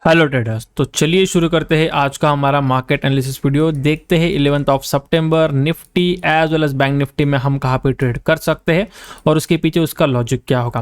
Hello traders, तो चलिए शुरू करते हैं आज का हमारा मार्केट एनालिसिस वीडियो। देखते हैं 11 सितंबर Nifty as well as Bank Nifty में हम कहाँ पे ट्रेड कर सकते हैं और उसके पीछे उसका लॉजिक क्या होगा।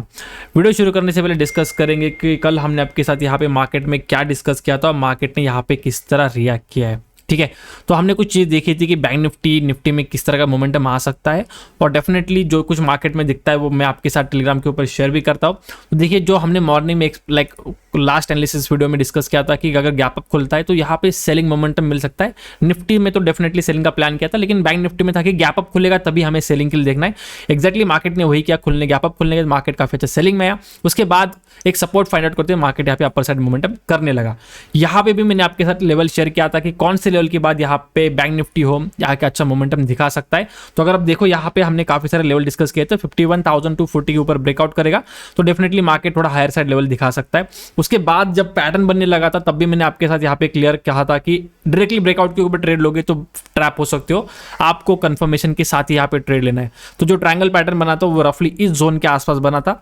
वीडियो शुरू करने से पहले डिस्कस करेंगे कि कल हमने आपके साथ यहाँ पे मार्केट में क्या डिस्कस किया था और मार्केट ने यहाँ पे किस तरह रिएक्ट किया है। ठीक है, तो हमने कुछ चीज़ देखी थी कि बैंक निफ्टी में किस तरह का मोमेंटम आ सकता है और डेफिनेटली जो कुछ मार्केट में दिखता है वो मैं आपके साथ टेलीग्राम के ऊपर शेयर भी करता हूँ। तो देखिए, जो हमने मॉर्निंग में लाइक लास्ट एनालिसिस वीडियो में डिस्कस किया था कि अगर गैप अप खुलता है तो यहाँ पे सेलिंग मोमेंटम मिल सकता है। निफ्टी में तो डेफिनेटली सेलिंग का प्लान किया था, लेकिन बैंक निफ्टी में था कि गैप अप खुलेगा तभी हमें सेलिंग के लिए देखना है। एक्जैक्टली मार्केट ने वही किया, गैप अप खुलने के मार्केट काफी अच्छा सेलिंग में आया। उसके बाद एक सपोर्ट फाइंड आउट करते हुए मार्केट यहाँ पे अपर साइड मोमेंटम करने लगा। यहाँ पे भी मैंने आपके साथ लेवल शेयर किया था कि कौन से लेवल के बाद यहाँ पे बैंक निफ्टी हो यहाँ के अच्छा मोमेंटम दिखा सकता है। तो अगर आप देखो यहाँ पे हमने काफी सारे लेवल डिस्कस किए थे। 51,240 के ऊपर ब्रेकआउट करेगा तो डेफिनेटली मार्केट थोड़ा हायर साइड लेवल दिखा सकता है। उसके बाद जब पैटर्न बनने लगा था तब भी मैंने आपके साथ यहाँ पे क्लियर कहा था कि डायरेक्टली ब्रेकआउट के ऊपर ट्रेड लोगे तो ट्रैप हो सकते हो, आपको कंफर्मेशन के साथ ही यहाँ पे ट्रेड लेना है। तो जो ट्रायंगल पैटर्न बना था वो रफली इस जोन के आसपास बना था,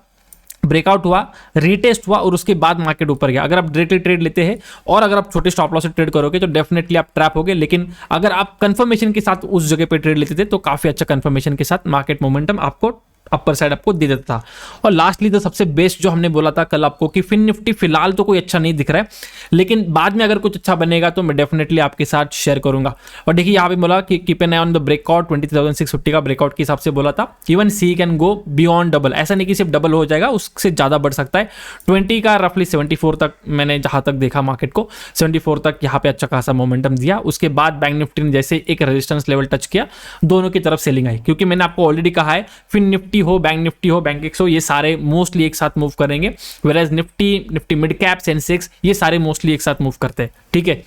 ब्रेकआउट हुआ, रीटेस्ट हुआ और उसके बाद मार्केट ऊपर गया। अगर आप डायरेक्टली ट्रेड लेते हैं और अगर आप छोटे स्टॉप लॉस से ट्रेड करोगे तो डेफिनेटली आप ट्रैप होगे, लेकिन अगर आप कंफर्मेशन के साथ उस जगह पे ट्रेड लेते थे तो काफी अच्छा कंफर्मेशन के साथ मार्केट मोमेंटम आपको अपर साइड आपको दे देता था। और लास्टली तो सबसे बेस्ट जो हमने बोला था कल आपको कि फिन निफ्टी फिलहाल तो कोई अच्छा नहीं दिख रहा है, लेकिन बाद में अगर कुछ अच्छा बनेगा तो मैं डेफिनेटली आपके साथ शेयर करूंगा। और देखिए यहाँ पे बोला कि keep an eye on the breakout, 23,650 का ब्रेकआउट के हिसाब से बोला था। Even see can go beyond double, ऐसा नहीं कि सिर्फ डबल हो जाएगा, उससे ज्यादा बढ़ सकता है। 20 का रफली 74 तक मैंने जहां तक देखा मार्केट को 74 तक यहाँ पे अच्छा खासा मोमेंटम दिया। उसके बाद बैंक निफ्टी ने जैसे एक रेजिस्टेंस लेवल टच किया, दोनों की तरफ सेलिंग आई, क्योंकि मैंने आपको ऑलरेडी कहा है फिन निफ्टी हो, बैंक निफ्टी हो, बैंक एक्स हो, ये सारे मोस्टली एक साथ मूव करेंगे। वेराज निफ्टी मिड कैप, सेंसेक्स, ये सारे मोस्टली एक साथ मूव करते हैं। ठीक है,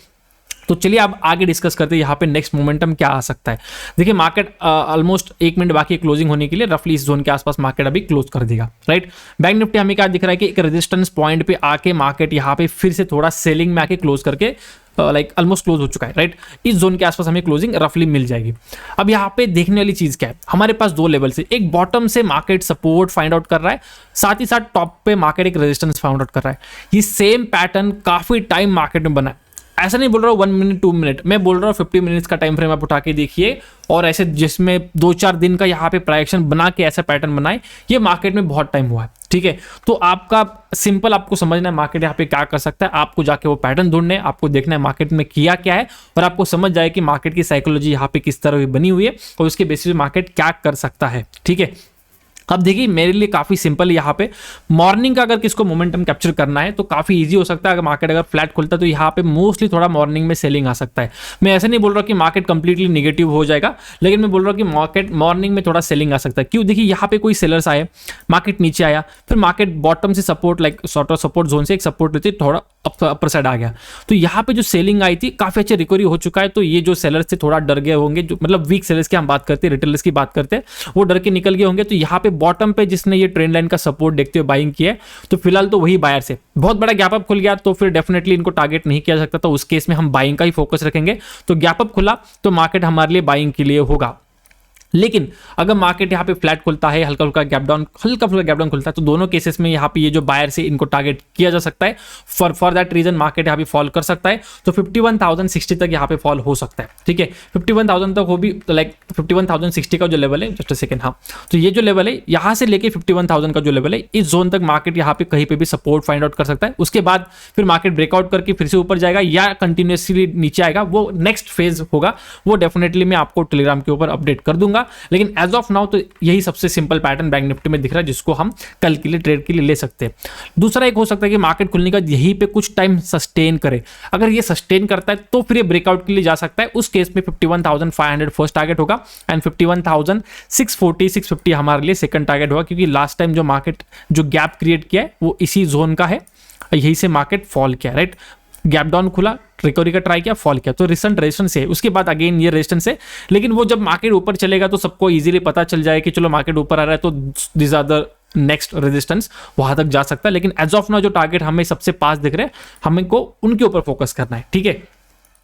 तो चलिए अब आगे डिस्कस करते हैं यहाँ पे नेक्स्ट मोमेंटम क्या आ सकता है। देखिए मार्केट ऑलमोस्ट 1 मिनट बाकी क्लोजिंग होने के लिए, रफली इस जोन के आसपास मार्केट अभी क्लोज कर देगा। राइट, बैंक निफ्टी हमें क्या दिख रहा है कि एक रेजिस्टेंस पॉइंट पे आके मार्केट यहाँ पे फिर से थोड़ा सेलिंग में आके क्लोज करके लाइक ऑलमोस्ट क्लोज हो चुका है। राइट, इस जोन के आसपास हमें क्लोजिंग रफली मिल जाएगी। अब यहाँ पे देखने वाली चीज क्या है, हमारे पास दो लेवल से, एक बॉटम से मार्केट सपोर्ट फाइंड आउट कर रहा है, साथ ही साथ टॉप पे मार्केट एक रेजिस्टेंस फाइंड आउट कर रहा है। ये सेम पैटर्न काफी टाइम मार्केट में बना है। ऐसा नहीं बोल रहा हूँ 1 मिनट 2 मिनट, मैं बोल रहा हूँ 50 मिनट्स का टाइम फ्रेम आप उठा के देखिए और ऐसे जिसमें 2-4 दिन का यहाँ पे प्राइजेक्शन बना के ऐसा पैटर्न बनाए, ये मार्केट में बहुत टाइम हुआ है। ठीक है, तो आपका सिंपल आपको समझना है मार्केट यहाँ पे क्या कर सकता है। आपको जाके वो पैटर्न ढूंढने, आपको देखना है मार्केट में किया क्या है और आपको समझ जाए कि मार्केट की साइकोलॉजी यहाँ पे किस तरह बनी हुई है और उसके बेसिस पे मार्केट क्या कर सकता है। ठीक है, अब देखिए मेरे लिए काफी सिंपल है। यहाँ पे मॉर्निंग का अगर किसको मोमेंटम कैप्चर करना है तो काफी इजी हो सकता है। अगर मार्केट अगर फ्लैट खुलता है तो यहाँ पे मोस्टली थोड़ा मॉर्निंग में सेलिंग आ सकता है। मैं ऐसे नहीं बोल रहा कि मार्केट कंप्लीटली नेगेटिव हो जाएगा, लेकिन मैं बोल रहा हूँ कि मार्केट मॉर्निंग में थोड़ा सेलिंग आ सकता है। क्यों, देखिए यहाँ पे कोई सेलर्स आए, मार्केट नीचे आया, फिर मार्केट बॉटम से support like sort of support zone से एक सपोर्ट लेते थोड़ा अपर साइड आ गया, तो यहाँ पे जो सेलिंग आई थी काफी अच्छे रिकवरी हो चुका है। तो ये जो सेलर्स थे थोड़ा डर गए होंगे, जो मतलब वीक सेलर्स की हम बात करते हैं, रिटेलर्स की बात करते हैं, वो डर के निकल गए होंगे। तो यहाँ पे बॉटम पे जिसने ये ट्रेंड लाइन का सपोर्ट देखते हुए बाइंग किया, तो फिलहाल तो वही बायर से बहुत बड़ा गैप अप खुल गया तो फिर डेफिनेटली इनको टारगेट नहीं किया सकता। तो उस केस में हम बाइंग का ही फोकस रखेंगे। तो गैप अप खुला तो मार्केट हमारे लिए बाइंग के लिए होगा। लेकिन अगर मार्केट यहाँ पे फ्लैट खुलता है, हल्का फुल्का गैप डाउन खुलता है, तो दोनों केसेस में यहाँ पे ये जो बायर से इनको टारगेट किया जा सकता है। फॉर दैट रीजन मार्केट यहाँ पे फॉल कर सकता है। तो 51,060 तक यहाँ पे फॉल हो सकता है। ठीक है, 51,000 तक हो भी, लाइक 51,060 का जो लेवल है, जस्ट अ सेकंड, हाँ, तो ये जो लेवल है यहाँ से लेके 51,000 का जो लेवल है, इस जोन तक मार्केट यहाँ पे कहीं पे भी सपोर्ट फाइंड आउट कर सकता है। उसके बाद फिर मार्केट ब्रेकआउट करके फिर से ऊपर जाएगा या कंटिन्यूसली नीचे आएगा, वो नेक्स्ट फेज होगा। वो डेफिनेटली मैं आपको टेलीग्राम के ऊपर अपडेट कर दूंगा। लेकिन एज ऑफ नाउ तो यही सबसे सिंपल पैटर्न बैंक निफ्टी में दिख रहा है जिसको हम कल के लिए ट्रेड के लिए ले सकते हैं। दूसरा एक हो सकता है कि मार्केट खुलने का यहीं पे कुछ टाइम सस्टेन करे। अगर ये सस्टेन करता है तो फिर ये ब्रेकआउट के लिए जा सकता है। उस केस में 51,500 फर्स्ट टारगेट होगा एंड 51,640 650 हमारे लिए सेकंड टारगेट होगा, क्योंकि लास्ट टाइम जो मार्केट जो गैप क्रिएट किया है वो इसी जोन का है, यही से मार्केट फॉल किया। राइट, गैप डाउन खुला, रिकवरी का ट्राई किया, फॉल किया, तो रिसेंट रेजिस्टेंस है, उसके बाद अगेन ये रेजिस्टेंस है। लेकिन वो जब मार्केट ऊपर चलेगा तो सबको इजीली पता चल जाए कि चलो मार्केट ऊपर आ रहा है तो this are the next resistance, वहां तक जा सकता है। लेकिन एज ऑफ नाउ जो टारगेट हमें सबसे पास दिख रहे हैं, हमें को उनके ऊपर फोकस करना है। ठीक है,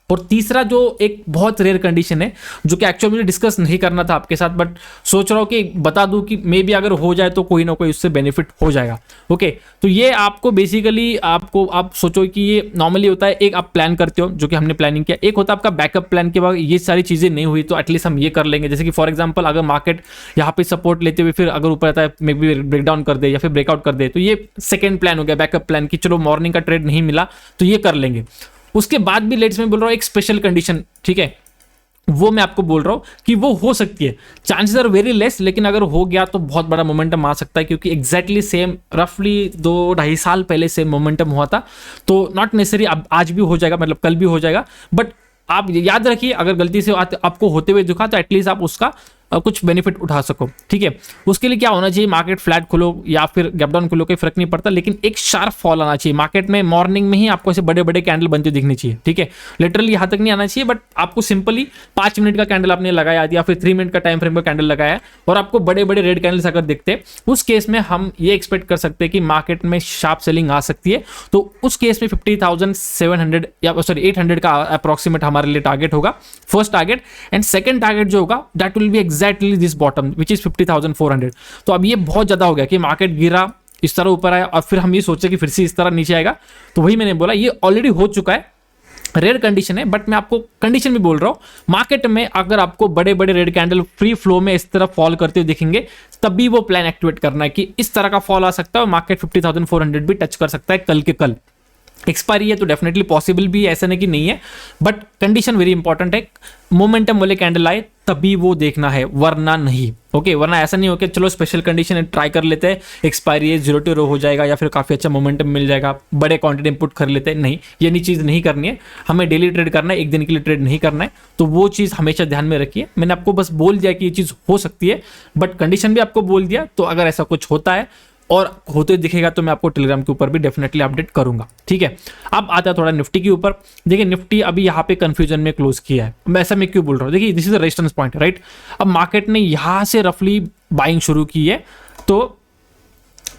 और तीसरा जो एक बहुत रेयर कंडीशन है, जो कि एक्चुअली मुझे डिस्कस नहीं करना था आपके साथ, बट सोच रहा हूँ कि बता दूं कि मे बी अगर हो जाए तो कोई ना कोई उससे बेनिफिट हो जाएगा। ओके, तो ये आपको बेसिकली आप सोचो कि ये नॉर्मली होता है, एक आप प्लान करते हो जो कि हमने प्लानिंग किया, एक होता है आपका बैकअप प्लान के बाद ये सारी चीज़ें नहीं हुई तो एटलीस्ट हम ये कर लेंगे। जैसे कि फॉर एग्जाम्पल अगर मार्केट यहाँ पे सपोर्ट लेते हुए फिर अगर ऊपर आता है मे बी ब्रेकडाउन कर दे या फिर ब्रेकआउट कर दे, तो ये सेकेंड प्लान हो गया, बैकअप प्लान की चलो मॉर्निंग का ट्रेड नहीं मिला तो ये कर लेंगे। उसके बाद भी लेट्स मैं बोल रहा हूँ एक स्पेशल कंडीशन, ठीक है, वो मैं आपको बोल रहा हूं कि वो हो सकती है, चांसेस आर वेरी लेस, लेकिन अगर हो गया तो बहुत बड़ा मोमेंटम आ सकता है, क्योंकि एग्जैक्टली सेम रफली 2-2.5 साल पहले सेम मोमेंटम हुआ था। तो नॉट नेसेसरी अब आज भी हो जाएगा, मतलब कल भी हो जाएगा, बट आप याद रखिए अगर गलती से आपको होते हुए दिखा तो एटलीस्ट आप उसका कुछ बेनिफिट उठा सको, ठीक है। उसके लिए क्या होना चाहिए, मार्केट फ्लैट खोलो या फिर गैप डाउन खोलो, कोई फर्क नहीं पड़ता, लेकिन एक शार्प फॉल आना चाहिए मार्केट में। मॉर्निंग में ही आपको ऐसे बड़े बड़े कैंडल बनते दिखने चाहिए, ठीक है। लिटरली यहां तक नहीं आना चाहिए, बट आपको सिंपली 5 मिनट का कैंडल आपने लगाया या फिर 3 मिनट का टाइम फ्रेम का कैंडल लगाया और आपको बड़े बड़े रेड कैंडल्स अगर दिखते, उस केस में हम ये एक्सपेक्ट कर सकते हैं कि मार्केट में शार्प सेलिंग आ सकती है। तो उस केस में 50,700 या 800 का अप्रॉक्सीमेट हमारे लिए टारगेट होगा, first target. And second target जो होगा that will be exactly this bottom which is 50,400। तो अब ये बहुत ज्यादा हो गया कि मार्केट गिरा, इस तरह ऊपर आया और फिर हम ये सोचे कि फिर से इस तरह नीचे आएगा। तो वही मैंने बोला ये ऑलरेडी हो चुका है, रेयर कंडीशन है, बट मैं आपको कंडीशन भी बोल रहा हूं। मार्केट में अगर आपको बड़े बड़े रेड कैंडल फ्री फ्लो में इस तरह फॉल करते हुए दिखेंगे, तभी वो प्लान एक्टिवेट करना है कि इस तरह का फॉल आ सकता है और मार्केट 50,400 भी टच कर सकता है कल के कल। एक्सपायरी है तो डेफिनेटली पॉसिबल भी है, ऐसा नहीं कि नहीं है, बट कंडीशन वेरी इंपॉर्टेंट है। मोमेंटम वाले कैंडल आए तभी वो देखना है, वरना नहीं। ओके, वरना ऐसा नहीं हो कि चलो स्पेशल कंडीशन है ट्राई कर लेते हैं, एक्सपायरी है 0 to रो हो जाएगा या फिर काफी अच्छा मोमेंटम मिल जाएगा, बड़े क्वांटिटी इनपुट कर लेते हैं। नहीं, ये नहीं चीज नहीं करनी है, हमें डेली ट्रेड करना है, एक दिन के लिए ट्रेड नहीं करना है। तो वो चीज हमेशा ध्यान में रखिए। मैंने आपको बस बोल दिया कि ये चीज हो सकती है, बट कंडीशन भी आपको बोल दिया। तो अगर ऐसा कुछ होता है और होते दिखेगा तो मैं आपको टेलीग्राम के ऊपर भी डेफिनेटली अपडेट करूंगा, ठीक है। अब आता है थोड़ा निफ्टी के ऊपर। देखिए निफ्टी अभी यहाँ पे कंफ्यूजन में क्लोज किया है, मैं ऐसा मैं क्यों बोल रहा हूँ, देखिए this is the resistance point, right. अब मार्केट ने यहाँ से रफली बाइंग शुरू की है, तो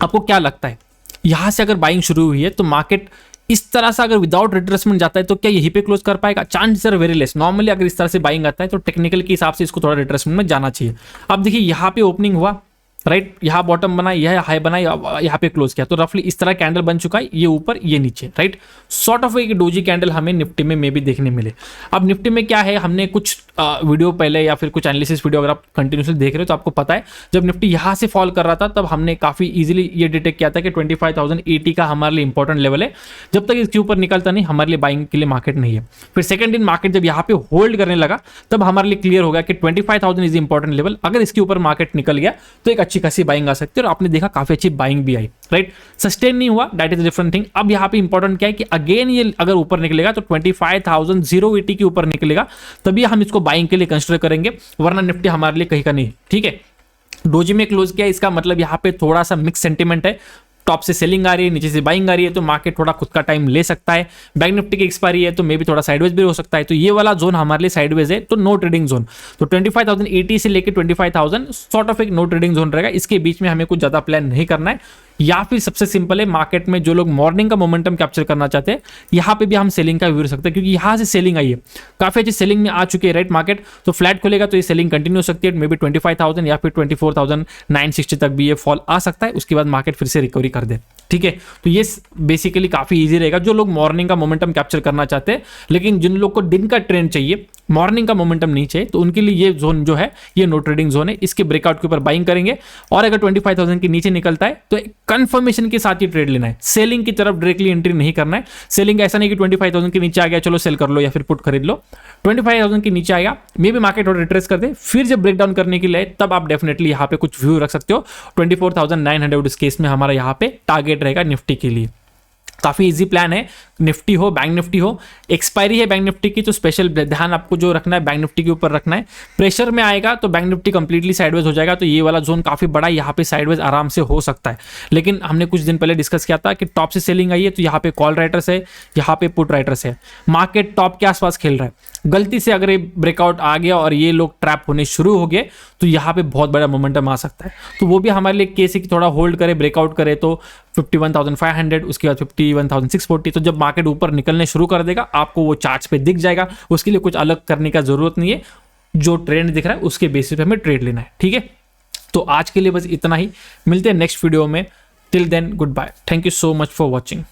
आपको क्या लगता है यहाँ से अगर बाइंग शुरू हुई है तो मार्केट इस तरह से अगर विदाउट रिट्रेसमेंट जाता है तो क्या यहीं पे क्लोज कर पाएगा? Chances are very less. Normally अगर इस तरह से बाइंग आता है तो टेक्निकल के हिसाब से इसको थोड़ा रिट्रेसमेंट में जाना चाहिए। अब देखिए यहाँ पे ओपनिंग हुआ, राइट, यहाँ बॉटम बना, यह हाई बना, यहाँ पे क्लोज किया, तो रफली इस तरह कैंडल बन चुका है, ये ऊपर ये नीचे, राइट। सॉर्ट ऑफ एक डोजी कैंडल हमें निफ्टी में मे भी देखने मिले। अब निफ्टी में क्या है, हमने कुछ वीडियो पहले या फिर कुछ एनालिसिस वीडियो अगर आप कंटिन्यूसली देख रहे हो तो आपको पता है जब निफ्टी यहाँ से फॉल कर रहा था तब हमने काफी इजीली ये डिटेक्ट किया था कि 25,080 का हमारे लिए इंपॉर्टेंट लेवल है। जब तक इसके ऊपर निकलता नहीं हमारे लिए बाइंग के लिए मार्केट नहीं है। फिर सेकंड दिन मार्केट जब यहाँ पे होल्ड करने लगा तब हमारे लिए क्लियर हो गया कि 25,000 इज इंपॉर्टेंट लेवल। अगर इसके ऊपर मार्केट निकल गया तो एक अच्छी खासी बाइंग आ सकती है और आपने देखा काफी अच्छी बाइंग भी आई, राइट। सस्टेन नहीं हुआ, दैट इज डिफरेंट थिंग। अब यहाँ पे इंपॉर्टेंट क्या है कि अगेन ये अगर ऊपर निकलेगा तो 25,080 के ऊपर निकलेगा तभी हम इसको बाइंग के लिए कंसिडर करेंगे, वरना निफ्टी हमारे लिए कहीं का नहीं, ठीक है। डोजी में क्लोज किया, इसका मतलब यहाँ पे थोड़ा सा मिक्स सेंटीमेंट है, टॉप से सेलिंग आ रही है, नीचे से बाइंग आ रही है, तो मार्केट थोड़ा खुद का टाइम ले सकता है। बैंक निफ्टी की एक्सपायरी है तो मे भी थोड़ा साइडवेज भी हो सकता है, तो ये वाला जोन हमारे लिए साइडवेज है, तो नो ट्रेडिंग जोन। तो 25,080 से लेकर 25,000 सॉर्ट ऑफ एक नो ट्रेडिंग जोन रहेगा। इसके बीच में हमें कुछ ज्यादा प्लान नहीं करना है। या फिर सबसे सिंपल है, मार्केट में जो लोग मॉर्निंग का मोमेंटम कैप्चर करना चाहते हैं यहाँ पे भी हम सेलिंग का व्यू रख सकते हैं, क्योंकि यहाँ से सेलिंग आई है, काफी अच्छी सेलिंग में आ चुकी है, राइट। मार्केट तो फ्लैट खोलेगा तो ये सेलिंग कंटिन्यू हो सकती है, मे बी 25,000 या फिर 24,960 तक भी ये फॉल आ सकता है। उसके बाद मार्केट फिर से रिकवरी कर दे, ठीक है। तो ये बेसिकली काफी इजी रहेगा जो लोग मॉर्निंग का मोमेंटम कैप्चर करना चाहते हैं। लेकिन जिन लोग को दिन का ट्रेंड चाहिए, मॉर्निंग का मोमेंटम नहीं चाहिए, तो उनके लिए ये जोन जो है ये नो ट्रेडिंग जोन है। इसके ब्रेकआउट के ऊपर बाइंग करेंगे और अगर 25,000 के नीचे निकलता है तो कंफर्मेशन के साथ ही ट्रेड लेना है, सेलिंग की तरफ डायरेक्टली एंट्री नहीं करना है। सेलिंग ऐसा नहीं कि 25,000 के नीचे आ गया चलो सेल कर लो या फिर पुट खरीद लो। 25,000 के नीचे आएगा, मे भी मार्केट और रिट्रेस कर दे, फिर जब ब्रेकडाउन करने के लिए तब आप डेफिनेटली यहाँ पे कुछ व्यू रख सकते हो। 24,900 इस केस में हमारा यहाँ पे टारगेट रहेगा निफ्टी के लिए। काफी इजी प्लान है, निफ्टी हो बैंक निफ्टी हो। एक्सपायरी है बैंक निफ्टी की तो स्पेशल ध्यान आपको जो रखना है बैंक निफ्टी के ऊपर रखना है। प्रेशर में आएगा तो बैंक निफ्टी कंप्लीटली साइडवेज हो जाएगा, तो ये वाला जोन काफी बड़ा, यहाँ पे साइडवेज आराम से हो सकता है। लेकिन हमने कुछ दिन पहले डिस्कस किया था कि टॉप से सेलिंग आई है तो यहाँ पे कॉल राइटर्स है, यहाँ पे पुट राइटर्स है। मार्केट टॉप के आसपास खेल रहा है, गलती से अगर ये ब्रेकआउट आ गया और ये लोग ट्रैप होने शुरू हो गए तो यहाँ पे बहुत बड़ा मोमेंटम आ सकता है। तो वो भी हमारे लिए केस है कि थोड़ा होल्ड करे, ब्रेकआउट करे तो 51,500, उसके बाद 51,640। तो जब मार्केट ऊपर निकलने शुरू कर देगा, आपको वो चार्ट्स पे दिख जाएगा। उसके लिए कुछ अलग करने का जरूरत नहीं है, जो ट्रेंड दिख रहा है उसके बेसिस पे हमें ट्रेड लेना है, ठीक है। तो आज के लिए बस इतना ही, मिलते हैं नेक्स्ट वीडियो में। Till then goodbye, thank you so much for watching.